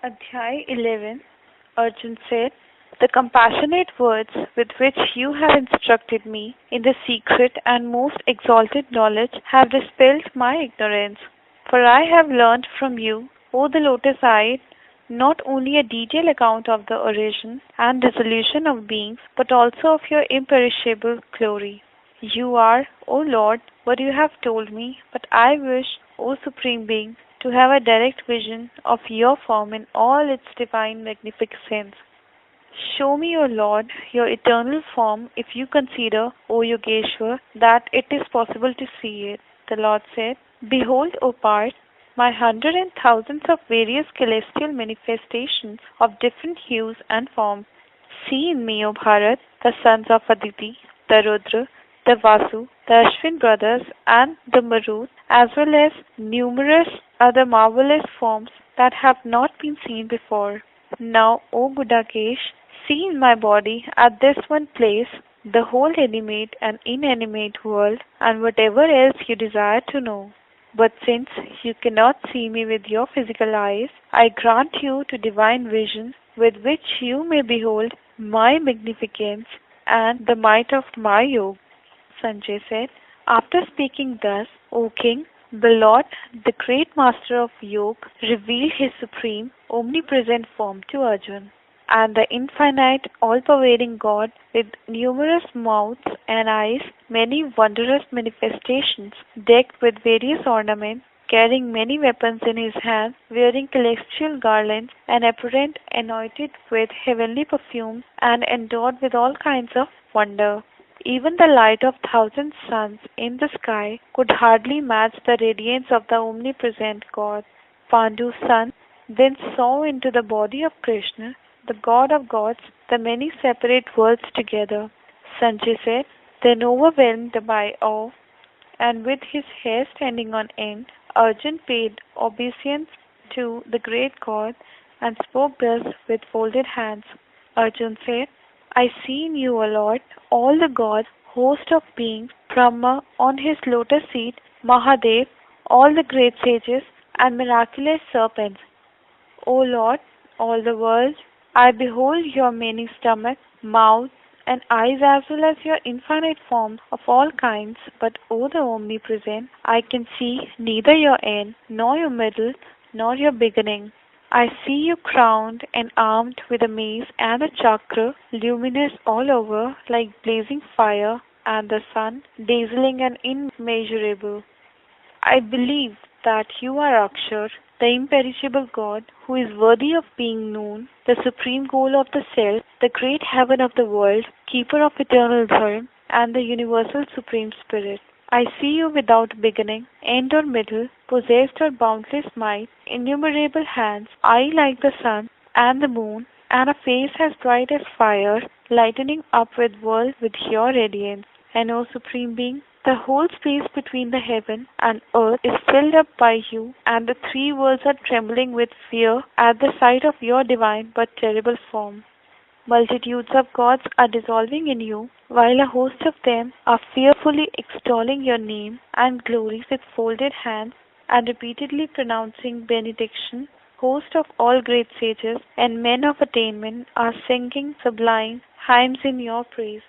Adhyay 11. Arjun said, "The compassionate words with which you have instructed me in the secret and most exalted knowledge have dispelled my ignorance. For I have learnt from you, O the lotus-eyed, not only a detailed account of the origin and dissolution of beings, but also of your imperishable glory. You are, O Lord, what you have told me, but I wish, O Supreme Being, to have a direct vision of your form in all its divine magnificence. Show me, O Lord, your eternal form if you consider, O Yogeshwar, that it is possible to see it." The Lord said, "Behold, O Parth, my hundreds and thousands of various celestial manifestations of different hues and forms. See in me, O Bharat, the sons of Aditi, the Rudra, the Vasu, the Ashwin brothers, and the Marut, as well as numerous other marvelous forms that have not been seen before. Now, O Buddhakesh, see in my body at this one place the whole animate and inanimate world and whatever else you desire to know. But since you cannot see me with your physical eyes, I grant you to divine vision with which you may behold my magnificence and the might of my yoga." Sanjay said, "After speaking thus, O king, the Lord, the great master of yoga, revealed his supreme, omnipresent form to Arjun. And the infinite, all-pervading God, with numerous mouths and eyes, many wondrous manifestations, decked with various ornaments, carrying many weapons in his hand, wearing celestial garlands, and apparent anointed with heavenly perfumes, and endowed with all kinds of wonder. Even the light of thousand suns in the sky could hardly match the radiance of the omnipresent God. Pandu's son then saw into the body of Krishna, the God of gods, the many separate worlds together." Sanjay said, then overwhelmed by awe, and with his hair standing on end, Arjun paid obeisance to the great God and spoke thus with folded hands. Arjun said, "I see in you, O Lord, all the gods, host of beings, Brahma on his lotus seat, Mahadev, all the great sages, and miraculous serpents. O Lord, all the world, I behold your many stomachs, mouths, and eyes as well as your infinite forms of all kinds, but O the Omnipresent, I can see neither your end, nor your middle, nor your beginning. I see you crowned and armed with a mace and a chakra, luminous all over like blazing fire, and the sun, dazzling and immeasurable. I believe that you are Akshar, the imperishable God, who is worthy of being known, the supreme goal of the self, the great heaven of the world, keeper of eternal dharma, and the universal supreme spirit. I see you without beginning, end or middle, possessed of boundless might, innumerable hands, eye like the sun and the moon, and a face as bright as fire, lightening up with world with your radiance. And O Supreme Being, the whole space between the heaven and earth is filled up by you, and the three worlds are trembling with fear at the sight of your divine but terrible form. Multitudes of gods are dissolving in you, while a host of them are fearfully extolling your name and glories with folded hands and repeatedly pronouncing benediction. Hosts of all great sages and men of attainment are singing sublime hymns in your praise.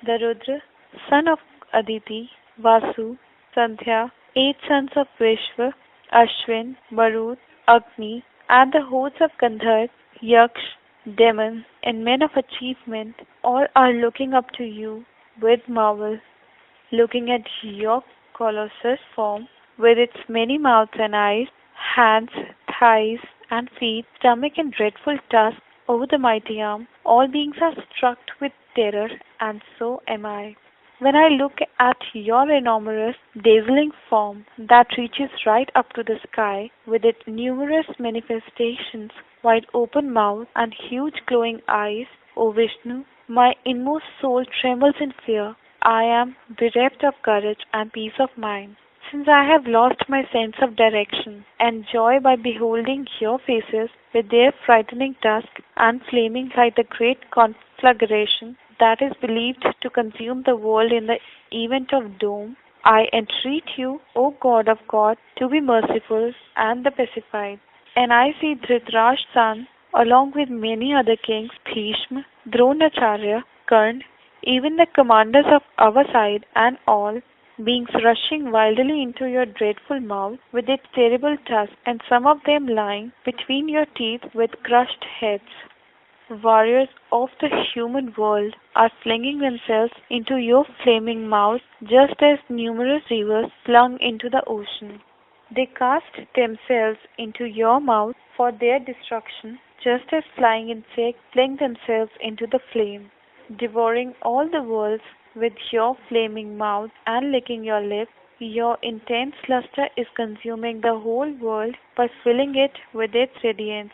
The Rudra, son of Aditi, Vasu, Sandhya, 8 sons of Vishwa, Ashwin, Marut, Agni, and the hosts of Gandharv, Yaksh, demons, and men of achievement, all are looking up to you with marvel, looking at your colossus form with its many mouths and eyes, hands, thighs, and feet, stomach, and dreadful tusks over the mighty arm. All beings are struck with terror, and so am I. When I look at your enormous, dazzling form that reaches right up to the sky with its numerous manifestations, wide open mouth, and huge glowing eyes, O Vishnu, my inmost soul trembles in fear. I am bereft of courage and peace of mind, since I have lost my sense of direction and joy by beholding your faces with their frightening tusks and flaming like the great conflagration that is believed to consume the world in the event of doom. I entreat you, O God of God, to be merciful and the pacified. And I see Dhritarashtra's son, along with many other kings, Bhishma, Dronacharya, Karna, even the commanders of our side and all, beings rushing wildly into your dreadful mouth with its terrible tusks, and some of them lying between your teeth with crushed heads. Warriors of the human world are flinging themselves into your flaming mouth just as numerous rivers flung into the ocean. They cast themselves into your mouth for their destruction, just as flying insects fling themselves into the flame, devouring all the worlds with your flaming mouth and licking your lips. Your intense luster is consuming the whole world by filling it with its radiance.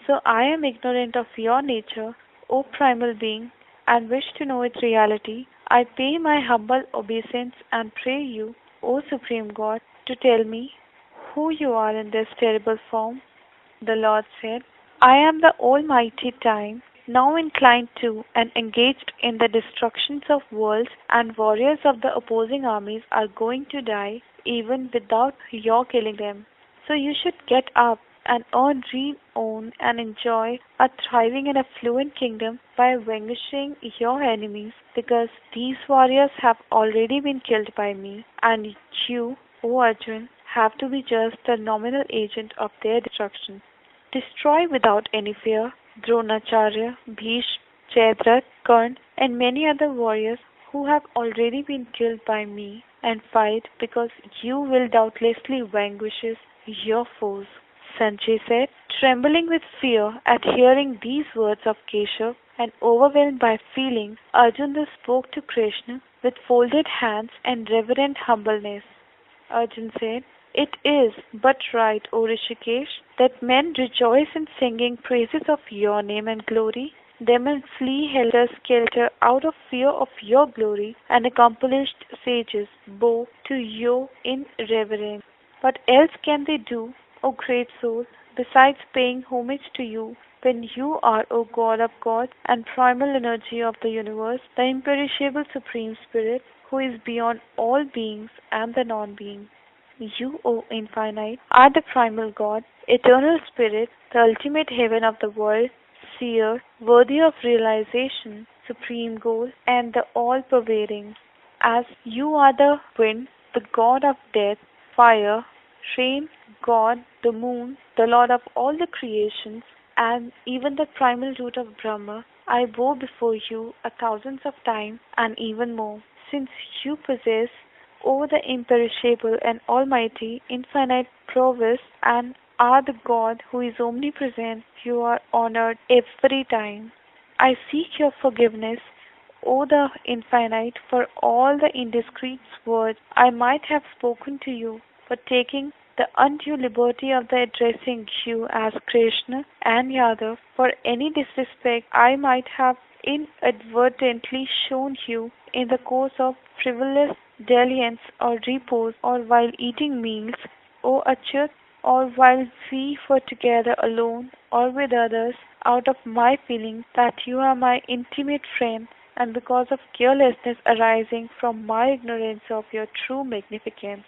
So I am ignorant of your nature, O primal being, and wish to know its reality. I pay my humble obeisance and pray you, O supreme God, to tell me who you are in this terrible form. The Lord said, I am the Almighty Time, now inclined to and engaged in the destructions of worlds, and warriors of the opposing armies are going to die even without your killing them. So you should get up and earn, own, and enjoy a thriving and affluent kingdom by vanquishing your enemies, because these warriors have already been killed by me, and you, O Arjun, have to be just the nominal agent of their destruction. Destroy without any fear Dronacharya, Bhishma, Jayadratha, Karna, and many other warriors who have already been killed by me, and fight, because you will doubtlessly vanquish your foes. Sanjay said, trembling with fear at hearing these words of Keshav and overwhelmed by feelings, Arjuna spoke to Krishna with folded hands and reverent humbleness. Arjun said, it is but right, O Rishikesh, that men rejoice in singing praises of your name and glory. They men flee helter-skelter out of fear of your glory, and accomplished sages bow to you in reverence. What else can they do, O great soul, besides paying homage to you, when you are, O God of gods and primal energy of the universe, the imperishable Supreme Spirit, who is beyond all beings and the non-being. You, O Infinite, are the primal God, eternal Spirit, the ultimate heaven of the world, seer, worthy of realization, supreme goal, and the all-pervading. As you are the wind, the God of death, fire, rain, God, the moon, the Lord of all the creations, and even the primal root of Brahma, I bow before you a thousands of times and even more, since you possess, O the imperishable and almighty, infinite prowess, and are the God who is omnipresent. You are honored every time. I seek your forgiveness, O the infinite, for all the indiscreet words I might have spoken to you, for taking the undue liberty of the addressing you as Krishna and Yadav, for any disrespect I might have inadvertently shown you in the course of frivolous dalliance or repose, or while eating meals, O Achyut, or while we were together alone or with others, out of my feeling that you are my intimate friend, and because of carelessness arising from my ignorance of your true magnificence.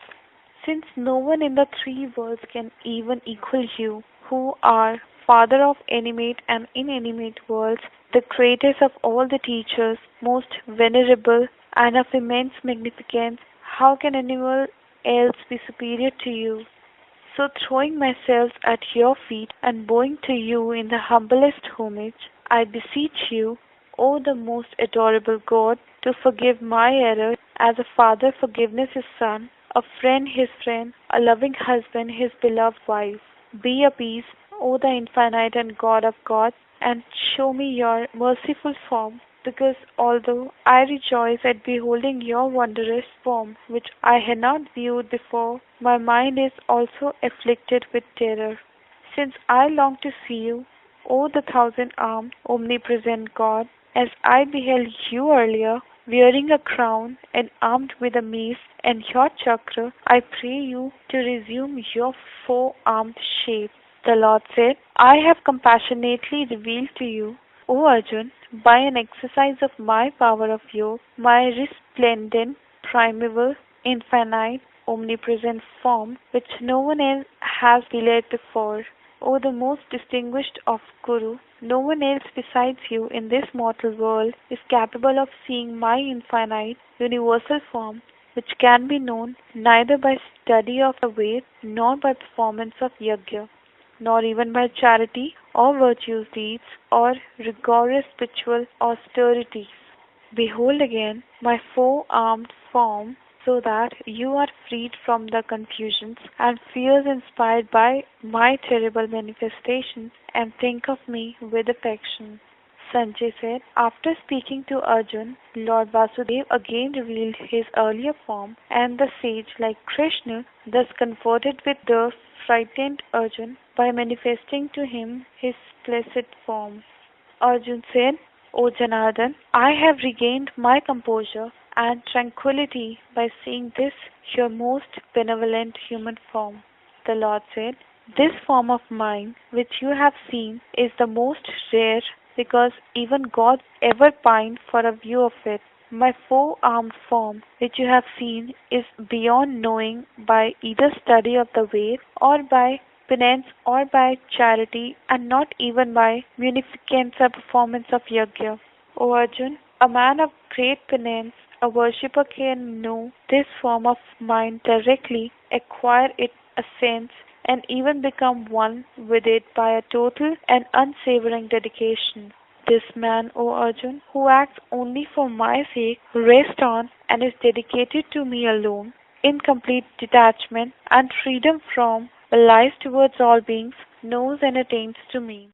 Since no one in the three worlds can even equal you, who are Father of animate and inanimate worlds, the greatest of all the teachers, most venerable and of immense magnificence, how can anyone else be superior to you? So throwing myself at your feet and bowing to you in the humblest homage, I beseech you, O the most adorable God, to forgive my error, as a father forgives his son, a friend his friend, a loving husband his beloved wife. Be appeased, O the infinite and God of gods, and show me your merciful form, because although I rejoice at beholding your wondrous form, which I had not viewed before, my mind is also afflicted with terror, since I long to see you, O the thousand-armed, omnipresent God, as I beheld you earlier, wearing a crown and armed with a mace and your chakra. I pray you to resume your four-armed shape. The Lord said, I have compassionately revealed to you, O Arjun, by an exercise of my power of yoga, my resplendent, primeval, infinite, omnipresent form, which no one else has beheld before. O the most distinguished of Kuru, no one else besides you in this mortal world is capable of seeing my infinite, universal form, which can be known neither by study of the Ved nor by performance of yajna, nor even by charity or virtuous deeds or rigorous spiritual austerities. Behold again my four-armed form, so that you are freed from the confusions and fears inspired by my terrible manifestations, and think of me with affection. Sanjay said, after speaking to Arjun, Lord Vasudeva again revealed his earlier form, and the sage, like Krishna, thus comforted with the frightened Arjun by manifesting to him his placid form. Arjun said, O Janardhan, I have regained my composure and tranquillity by seeing this your most benevolent human form. The Lord said, this form of mine which you have seen is the most rare because even God ever pined for a view of it. My four-armed form which you have seen is beyond knowing by either study of the Ved or by penance or by charity, and not even by munificence or performance of yajna. O Arjun, a man of great penance, a worshipper can know this form of mind directly, acquire its essence, and even become one with it by a total and unsavouring dedication. This man, O Arjun, who acts only for my sake, rests on and is dedicated to me alone, in complete detachment and freedom from lies towards all beings, knows and attains to me.